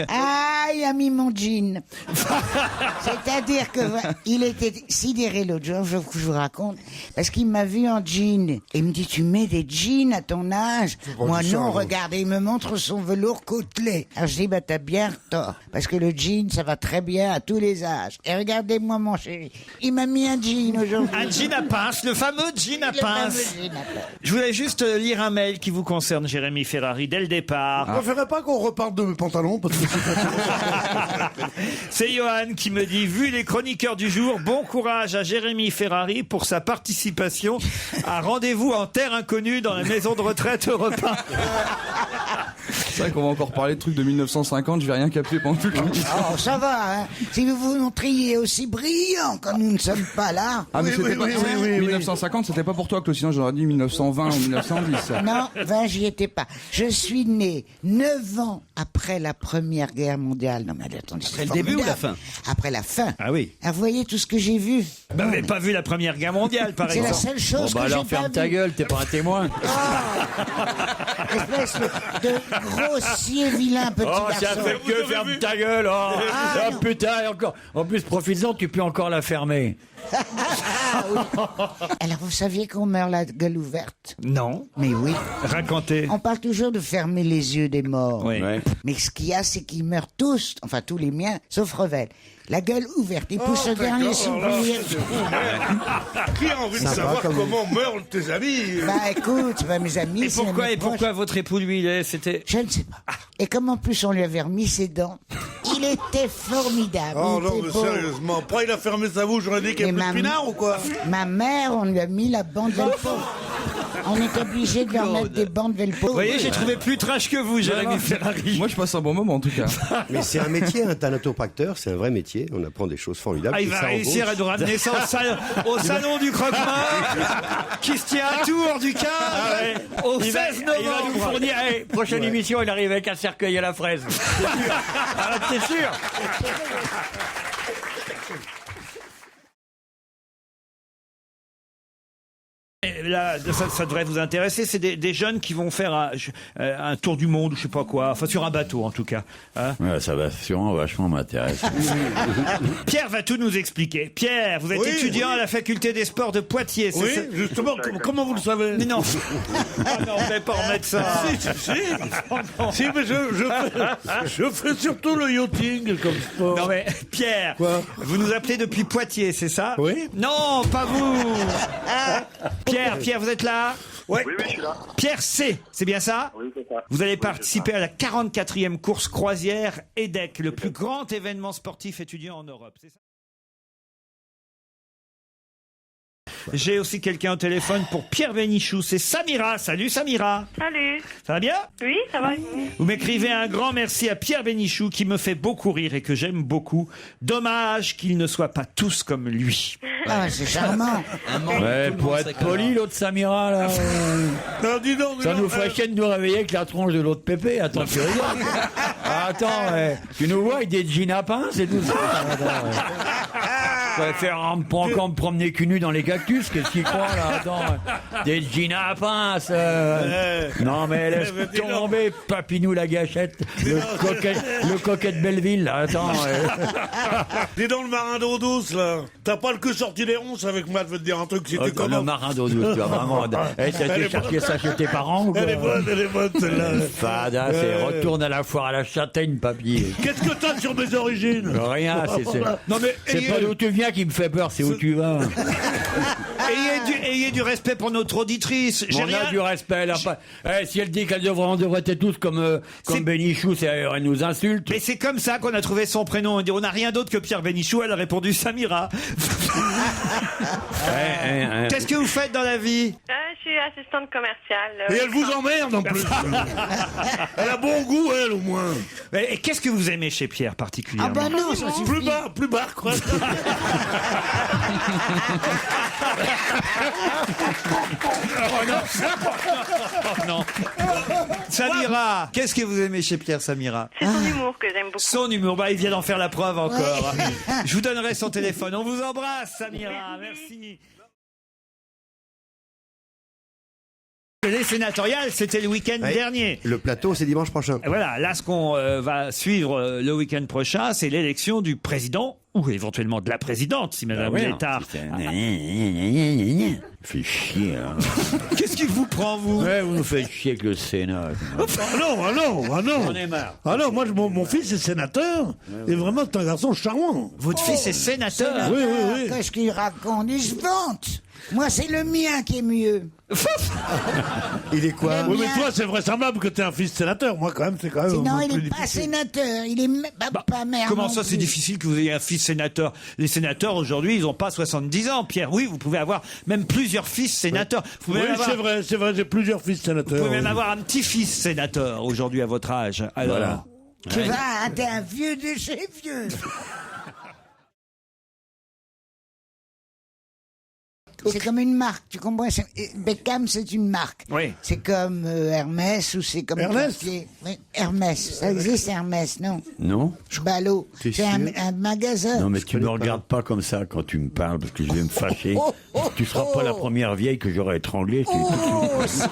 Ah, il a mis mon jean. C'est-à-dire que il était sidéré l'autre jour, je vous raconte, parce qu'il m'a vu en jean. Et il me dit, tu mets des jeans à ton âge? Moi non, regardez, il me montre son velours côtelé. Alors je dis, bah t'as bien tort, parce que le jean, ça va très bien à tous les âges. Et regardez-moi mon chéri, il m'a mis un jean aujourd'hui. Un jean à pince, le fameux jean à pince. Je voulais juste lire un mail qui vous concerne, Jérémy Ferrari, dès le départ. Je préférerais pas qu'on reparte de mes pantalons, parce que c'est Johan qui me dit, vu les chroniqueurs du jour, bon courage à Jérémy Ferrari pour sa participation à Rendez-vous en terre inconnue dans la maison de retraite Europe 1. C'est vrai qu'on va encore parler de trucs de 1950, je vais rien capter pendant tout le temps. Oh, ça va, hein. Si vous vous montriez aussi brillant quand nous ne sommes pas là. Ah, mais c'était pas... 1950, c'était pas pour toi, Claude, sinon j'aurais dit 1920 ou 1910. Non, 20, j'y étais pas. Je suis né 9 ans après la Première Guerre mondiale. Non, mais attendez, c'est le début ou la fin? Après la fin. Ah oui. Alors, vous voyez tout ce que j'ai vu. Vous n'avez pas vu la Première Guerre mondiale, par C'est exemple. la seule chose que j'ai alors pas ferme ta vue. gueule, t'es pas un témoin. Espèce de grossier vilain petit Oh, ça garçon. fait que ferme ta gueule. Oh, ah, putain, et encore. En plus, profites-en, tu peux encore la fermer. Alors, vous saviez qu'on meurt la gueule ouverte? Non. Mais oui. Racontez. On parle toujours de fermer les yeux des morts. Oui. Ouais. Mais ce qu'il y a, c'est qu'ils meurent tous, enfin tous les miens, sauf Revel. La gueule ouverte, il pousse le dernier soupir. qui a envie de savoir comment meurent tes amis? Bah écoute, bah, mes amis, Et c'est pourquoi, mes et pourquoi votre époux, lui, c'était... Je ne sais pas. Et comme en plus on lui avait remis ses dents, il était formidable. Oh il non, était mais beau. sérieusement, pas il a fermé sa bouche, j'aurais dit qu'il y a Mais plus de pinard ou quoi? Ma mère, on lui a mis la bande Velpo. On est obligé de leur mettre des bandes Velpo. Vous voyez, j'ai trouvé plus trash que vous, Jérémy Ferrari. Moi, je passe un bon moment, en tout cas. Mais c'est un métier, un thanatopracteur, c'est un vrai métier. On apprend des choses formidables. Ah, il C'est va ça, en réussir gros. à nous ramener ça au salon du croque-mort qui se tient à Tours du 15 au 16 novembre. Il va nous fournir. Hey, prochaine émission, il arrive avec un cercueil à la fraise. Ah, t'es sûr? Et là, ça devrait vous intéresser. C'est des jeunes qui vont faire un tour du monde, ou je sais pas quoi. Enfin, sur un bateau, en tout cas. Hein. Ouais, ça va sûrement vachement m'intéresser. Pierre va tout nous expliquer. Pierre, vous êtes Oui, étudiant oui. à la faculté des sports de Poitiers. c'est Oui, ça justement, comment vous le savez? Mais non. Ah non, on ne va pas remettre ça. Si, mais je fais surtout le yachting comme sport. Non mais Pierre, Quoi? vous nous appelez depuis Poitiers, c'est ça? Oui. Non, pas vous. Pierre, vous êtes là? Ouais. Oui, je suis là. Pierre C, c'est bien ça? Oui, c'est ça. Vous allez Oui, participer à la 44e course croisière EDEC, le plus grand événement sportif étudiant en Europe, c'est ça? J'ai aussi quelqu'un au téléphone pour Pierre Bénichou, c'est Samira. Salut Samira. Salut. Ça va bien? Oui, ça va. Vous m'écrivez un grand merci à Pierre Bénichou qui me fait beaucoup rire et que j'aime beaucoup. Dommage qu'ils ne soient pas tous comme lui. Ah, c'est charmant. Ouais, pour être poli, l'autre Samira, là. Non, dis donc, Ça nous ferait chier de nous réveiller avec la tronche de l'autre Pépé. Attends, tu rigoles. Ah, attends, ouais. Tu nous vois avec des jeans à pince et tout ça. Attends, ouais. Je préfère encore me promener cul nu dans les cactus. Qu'est-ce qu'il croit, là? Attends, ouais. Des jeans à pince. Non, mais laisse tomber, Papinou la gâchette. Le coquet de Belleville, là. Attends, ouais. Dis donc, le marin d'eau douce, là. T'as pas le cul sorti des ronces avec moi, je vais te dire un truc, c'était Le comment? marin d'eau douce, tu vois, vraiment. Eh, t'as été chercher ça chez tes parents ou quoi? Elle est bonne, celle-là. Fada, c'est retourne à la foire à la châtaigne, papy. Qu'est-ce que t'as sur mes origines? Rien, Non mais c'est pas d'où tu viens qui me fait peur, c'est où tu vas. ayez du respect pour notre auditrice. J'ai On rien. a du respect, elle a pas... si elle dit on devrait être tous comme Bénichou, elle nous insulte. Mais c'est comme ça qu'on a trouvé son prénom. On n'a rien d'autre que Pierre Bénichou. Elle a répondu Samira. Qu'est-ce que vous faites dans la vie? Je suis assistante commerciale. Et elle vous emmerde en plus. Elle a bon goût, elle, au moins. Et qu'est-ce que vous aimez chez Pierre particulièrement? Ah bah non, ça suffit. Plus bas, quoi. Oh non. Samira, qu'est-ce que vous aimez chez Pierre, Samira? C'est son humour que j'aime beaucoup. Son humour, bah il vient d'en faire la preuve encore. Je vous donnerai son téléphone. On vous embrasse, Samira. Merci. Les sénatoriales, c'était le week-end Ouais. dernier. Le plateau, c'est dimanche prochain. Et voilà, là, ce qu'on va suivre le week-end prochain, c'est l'élection du président ou éventuellement de la présidente, si Madame Létard. Fait chier, hein. Qu'est-ce qui vous prend, vous? Ouais, vous nous faites chier avec le Sénat. Ah non, ah non, ah non. J'en ai marre. Ah non, moi, mon fils est sénateur. Et vraiment, c'est un garçon charmant. Votre fils est sénateur. Oui, oui, oui. Qu'est-ce qu'il raconte? Il se vante. Moi, c'est le mien qui est mieux. Il est quoi? Le Oui, mais mien. toi, c'est vraisemblable que t'es un fils sénateur. Moi, quand même, c'est quand même. Non, un peu il plus n'est pas difficile. sénateur. Il est pas maire. Comment non ça, c'est plus. difficile que vous ayez un fils sénateur? Les sénateurs, aujourd'hui, ils n'ont pas 70 ans, Pierre. Oui, vous pouvez avoir même plusieurs fils sénateurs. Vous pouvez Oui, même avoir, c'est vrai, j'ai plusieurs fils vous sénateurs. pouvez même oui. avoir un petit-fils sénateur, aujourd'hui, à votre âge. Alors, Voilà. Tu vas, t'es un vieux de chez vieux. C'est comme une marque, tu comprends? Beckham, c'est une marque. Oui. C'est comme Hermès ou c'est comme Ernest Cartier. Oui, Hermès, ça existe Hermès, non? Non? Ballot. T'es C'est sûr un magasin. Non, mais tu me connais pas. regardes pas comme ça quand tu me parles, parce que je vais me fâcher. Tu seras pas la oh. première vieille que j'aurai étranglée. Oh, si.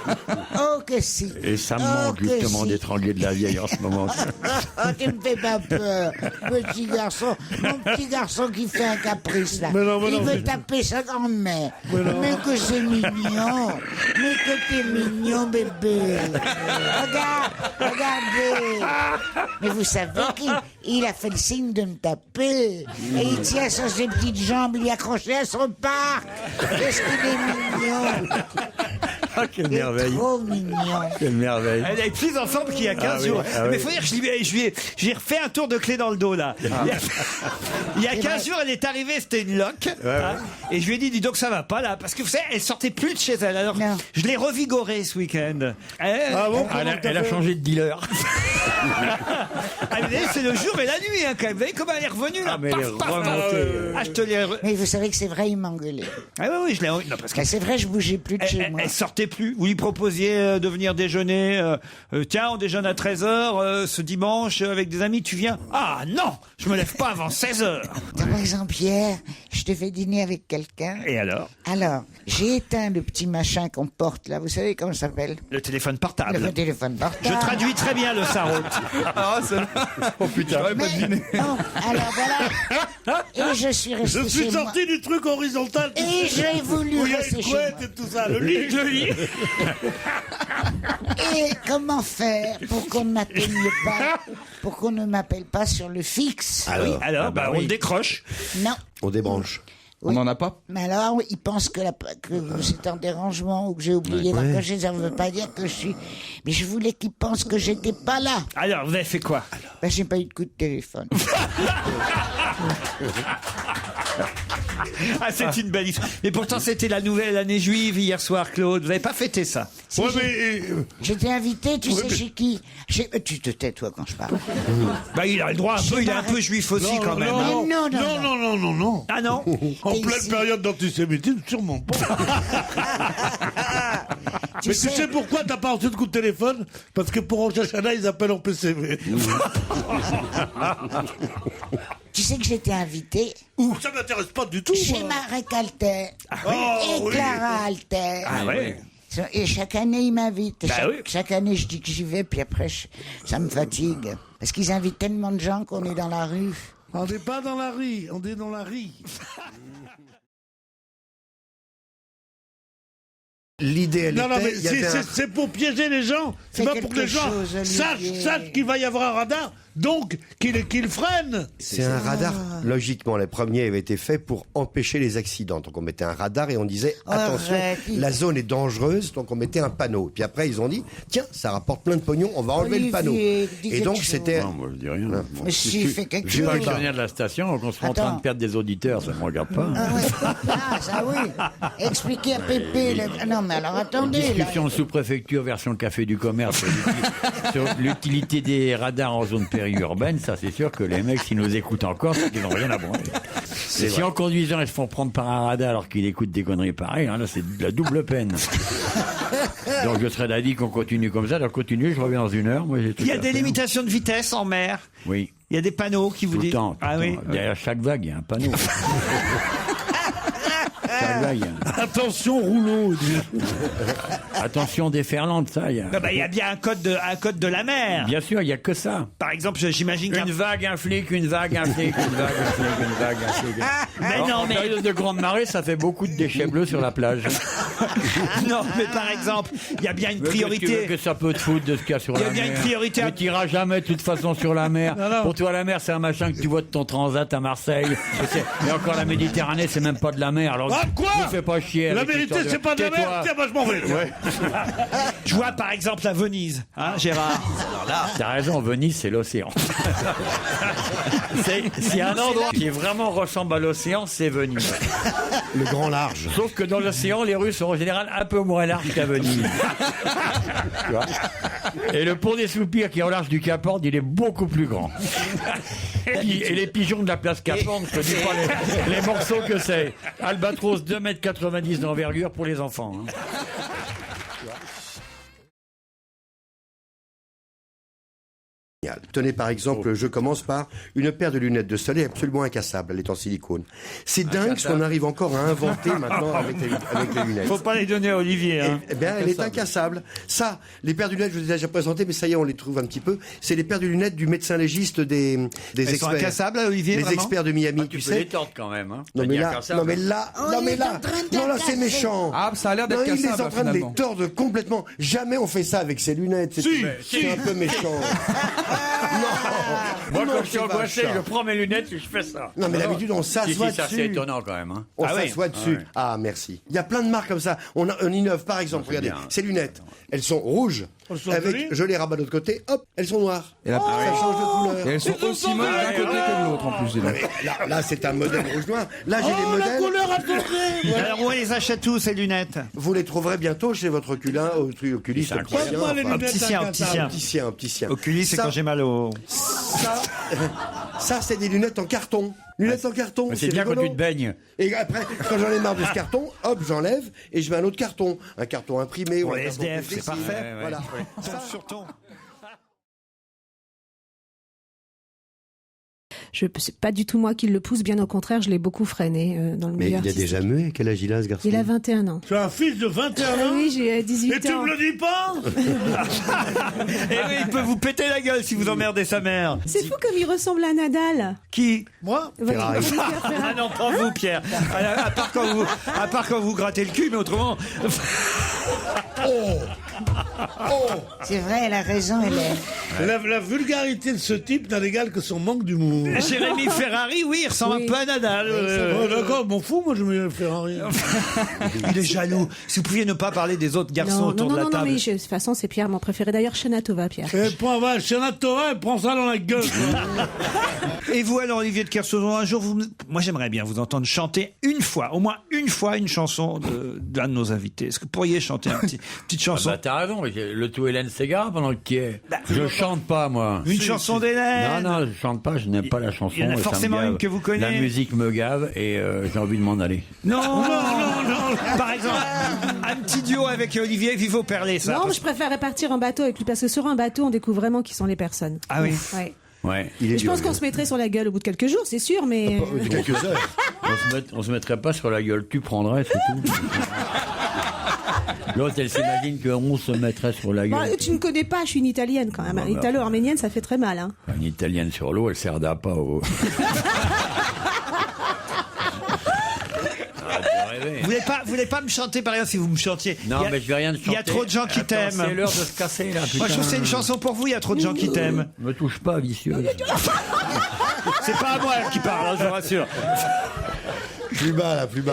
Oh, que si. Et ça me Oh, manque que justement si. d'étrangler de la vieille en ce moment. Oh, tu me fais pas peur, petit garçon. Mon petit garçon qui fait un caprice, là. Mais non, Il veut mais- taper sa grand-mère. Mais que c'est mignon. Mais que t'es mignon, bébé. Regardez. Mais vous savez qu'il a fait le signe de me taper. Et il tient sur ses petites jambes, il est accroché à son parc. Qu'est-ce qu'il est mignon. Ah, quelle Il est merveille. trop mignon. Quelle merveille. elle est plus en forme qu'il y a 15 jours. ah Mais oui. faut dire que je lui ai refait un tour de clé dans le dos, là. Il y a 15 jours, elle est arrivée, c'était une loque. Hein, et je lui ai dit, dis donc, ça va pas, là. Parce que vous savez, elle sortait plus de chez elle. Alors, Non. je l'ai revigorée ce week-end. Ah bon, Elle a changé de dealer. Ah, mais c'est le jour et la nuit, hein, quand même. Vous voyez comment elle est revenue, là? Ah, mais elle est Paf, paf, paf. remontée. Ah, je te l'ai... Mais vous savez que c'est vrai, il m'engueulait. Ah oui, oui, je l'ai... Non, parce que C'est vrai, je bougeais plus de chez moi. elle sortait plus. Vous lui proposiez de venir déjeuner. Tiens, on déjeune à 13h ce dimanche avec des amis. Tu viens? Ah non, je me lève pas avant 16h. Par exemple, hier, je devais dîner avec quelqu'un. Et alors? Alors, j'ai éteint le petit machin qu'on porte là. Vous savez comment ça s'appelle? Le téléphone portable. Le téléphone portable. Je traduis très bien le sarraute. Ah, c'est là. Oh putain, j'aurais pas Mais, deviné. non, alors voilà. Et je suis resté Je suis chez moi. sorti du truc horizontal. Et j'ai voulu Où il y a rester une chez couette moi. et tout ça. Le lit. Et comment faire pour qu'on ne m'atteigne pas, pour qu'on ne m'appelle pas sur le fixe? Alors, bah, on le décroche. Non. On débranche. On n'en a pas? Mais alors, il pense que c'est un dérangement ou que j'ai oublié d'encocher. Ça ne veut pas dire que je suis. Mais je voulais qu'il pense que j'étais pas là. Alors, vous avez fait quoi? Ben, j'ai pas eu de coup de téléphone. Ah, c'est une belle histoire. Mais pourtant, c'était la nouvelle année juive hier soir, Claude. Vous n'avez pas fêté ça? Si, Ouais, j'ai- mais J'étais invité, tu sais chez qui? Tu te tais, toi, quand je parle. Bah, il a le droit un peu. Il est un peu juif aussi, quand même. hein. non, non, non, non, non, non, non. Ah non? En T'es pleine ici. période d'antisémitisme, sûrement pas. Tu Mais tu sais pourquoi t'as pas reçu de coup de téléphone? Parce que pour Rosh Hashanah, ils appellent en PCV. Tu sais que j'étais invité Ça m'intéresse pas du tout. chez moi. Marek Alter Oh, et oui. Clara Alter. Ah ouais. Et chaque année, ils m'invitent. Bah chaque, oui. chaque année, je dis que j'y vais, puis après, ça me fatigue. Parce qu'ils invitent tellement de gens qu'on est dans la rue. On n'est pas dans la rue, on est dans la rue. L'idée, elle Non, non, mais était... il y avait un- c'est pour piéger les gens. C'est Fais pas pour que les quelque gens chose, Olivier. sachent qu'il va y avoir un radar, donc qu'ils freinent. C'est un radar. Logiquement, les premiers avaient été faits pour empêcher les accidents. Donc on mettait un radar et on disait attention, Arrête. la zone est dangereuse, donc on mettait un panneau. Puis après ils ont dit tiens, ça rapporte plein de pognon, on va enlever Olivier, le panneau. dis Et quelque donc chose. c'était Non, moi je dis rien. Mais si, fais quelque Je suis chose. pas actionnaire de la station, donc on sera en train Attends. de perdre des auditeurs, ça me regarde pas. Ah, ouais. Ah, ça oui. Expliquez à Pépé. Non, mais alors attendez. Là. Discussion sous-préfecture version café du commerce sur l'utilité des radars en zone périurbaine, ça c'est sûr que les mecs s'ils nous écoutent encore, c'est qu'ils n'ont rien à branler. Et si en conduisant ils se font prendre par un radar alors qu'ils écoutent des conneries pareilles, hein, là c'est de la double peine. Donc je serais d'avis qu'on continue comme ça, alors continue, je reviens dans une heure. Moi, j'ai tout Il y a à des faire. limitations de vitesse en mer. Oui, Il y a des panneaux qui vous tout le disent. temps. Ah oui. Derrière chaque vague, il y a un panneau. ça y va. Attention, rouleau. Attention déferlante, ça y a. Non, bah, il y a bien un code de la mer. Bien sûr, il y a que ça. Par exemple, j'imagine qu'un... Une vague, un flic, une vague, un flic, une vague, un flic, une vague, un flic. Mais non, En mais... période de grande marée, ça fait beaucoup de déchets bleus sur la plage. Non, mais par exemple, il y a bien une Mais qu'est-ce que tu veux priorité. que ça peut te foutre de ce qu'il y a sur Il y a la bien mer. une priorité à- Mais t'iras jamais de toute façon sur la mer. Non. Pour toi, la mer, c'est un machin que tu vois de ton transat à Marseille. Et encore la Méditerranée, c'est même pas de la mer. Alors, Ah, quoi ne fais pas chier. La avec cette vérité, histoire c'est pas de la Tais-toi. merde. Tiens, moi, je m'en vais. Je vois par exemple à Venise, hein, Gérard. T'as raison, Venise, c'est l'océan. S'il y a un endroit qui vraiment ressemble à l'océan, c'est Venise. Le grand large. Sauf que dans l'océan, les rues sont en général un peu moins larges qu'à Venise. Tu vois. Et le pont des Soupirs qui est au large du Cap Horn, il est beaucoup plus grand. Et les pigeons de la place Cap Horn, je te dis pas les morceaux que c'est. Albatros 2,90 m d'envergure pour les enfants. Hein. Tenez par exemple, je commence par une paire de lunettes de soleil absolument incassable, elle est en silicone. C'est dingue ce qu'on arrive encore à inventer maintenant avec les lunettes. Faut pas les donner à Olivier. Hein. Eh bien, elle est incassable. Ça, les paires de lunettes, je vous ai déjà présenté, mais ça y est, on les trouve un petit peu. C'est les paires de lunettes du médecin légiste des Elles sont experts. incassables, Olivier, Les vraiment experts de Miami, Ah, tu tu peux les sais. tordre quand même. Hein. Non T'as mais dit là, incassable. non mais là, Oh, non il mais est là, en train de non là c'est casser. méchant. Ah, ça a l'air d'être Non, il est cassable, en train de finalement. les tordre complètement. Jamais on fait ça avec ses lunettes. C'est un peu méchant. Moi, Non, quand je suis c'est pas angoissé, ça. je prends mes lunettes et je fais ça. Non mais d'habitude on s'assoit Si, ça c'est dessus. étonnant quand même. Hein. On Ah oui. s'assoit dessus. Ah merci. Il y a plein de marques comme ça. On innove par exemple. Regardez, bien. ces lunettes, elles sont rouges. Elles sont jolies. Avec, je les rabats de l'autre côté. Hop, elles sont noires. Et, la- Ça change de couleur. et elles sont aussi moches d'un côté que de l'autre en plus. dis donc. Là c'est un modèle rouge noir. Là j'ai des Oh, la modèles. couleur a changé. Alors où on les achète tous ces lunettes? Vous les trouverez bientôt chez votre oculiste, C'est incroyable. Moi, les enfin, lunettes Opticien, incasables. opticien. Oculus, c'est Ça- quand j'ai mal au... Ça, c'est des lunettes en carton. Lunettes en carton. Mais c'est bien quand rigolo. tu te baignes. Et après, quand j'en ai marre de ce carton, hop, j'enlève et je mets un autre carton. Un carton imprimé. Pour ou un les carton SDF, c'est flexible. parfait. Voilà. Sur ton... C'est pas du tout moi qui le pousse, bien au contraire, je l'ai beaucoup freiné dans le Mais milieu il a artistique. déjà mué. Quel âge il a, ce garçon? Il a 21 ans. Tu as un fils de 21 Ah ans. oui, j'ai 18 Et tu ans. me le dis pas? Et oui, il peut vous péter la gueule si vous emmerdez sa mère. C'est fou comme il ressemble à Nadal. Qui? Moi? Ferrari. Ah non, pas vous, Pierre. À part quand vous grattez le cul, mais autrement... C'est vrai, elle a raison, Hélène. La vulgarité de ce type n'a d'égal que son manque d'humour. Jérémy Ferrari, oui, il ressemble Oui. un peu à Nadal. Oh, d'accord, m'en fous, moi je mets Ferrari. Il est jaloux. Si vous pouviez ne pas parler des autres garçons Non, autour non, de la non, table. mais de toute façon, c'est Pierre, mon préféré. D'ailleurs, Shana Tova, Pierre. Et prends, va, Shana Tova, et prends ça dans la gueule. quoi. Et vous, alors, Olivier de Kersauzon, un jour, moi, j'aimerais bien vous entendre chanter une fois, au moins une fois, une chanson d'un de nos invités. Est-ce que vous pourriez chanter une petite chanson? Bah, t'as raison, mais le tout Hélène Ségara pendant le quai. Je chante pas, moi. Une chanson d'Hélène? Non, je chante pas, je n'aime pas la chanson. Il y en a et ça me forcément gave. une que vous connaissez. La musique me gave et j'ai envie de m'en aller. Non. Par exemple, un petit duo avec Olivier Vivo Perlet, ça. Non, mais je préférerais partir en bateau avec lui parce que sur un bateau, on découvre vraiment qui sont les personnes. Ah oui. Ouais. Ouais. Et je pense qu'on se mettrait sur la gueule au bout de quelques jours, c'est sûr, mais. Quelques heures. On se mettrait pas sur la gueule, tu prendrais, c'est tout. L'autre, elle s'imagine qu'on se mettrait sur la Bon, gueule. tu ne connais pas, je suis une italienne quand même. Italo-arménienne, ça fait très mal. Hein. Une italienne sur l'eau, elle sert d'appât au. Vous voulez pas me chanter, par exemple, si vous me chantiez? Non, Il y a- mais je vais rien de chanter. Il y a trop de gens qui Attends, t'aiment. C'est l'heure de se casser, là, putain. Moi, je trouve que c'est une chanson pour vous, il y a trop de gens qui t'aiment. Me touche pas, vicieuse. C'est pas à moi qui parle, hein, je vous rassure. Plus bas, là, plus bas.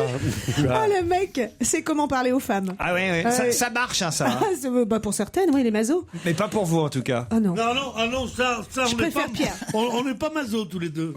Ah, le mec, c'est comment parler aux femmes. Ah oui, oui. Ouais. Ça marche, hein, ça. hein. Ah, bah, pour certaines, oui, les mazos. Mais pas pour vous, en tout cas. Oh non. Non, ça, Je on n'est préfère pas. Pierre. On n'est pas maso tous les deux.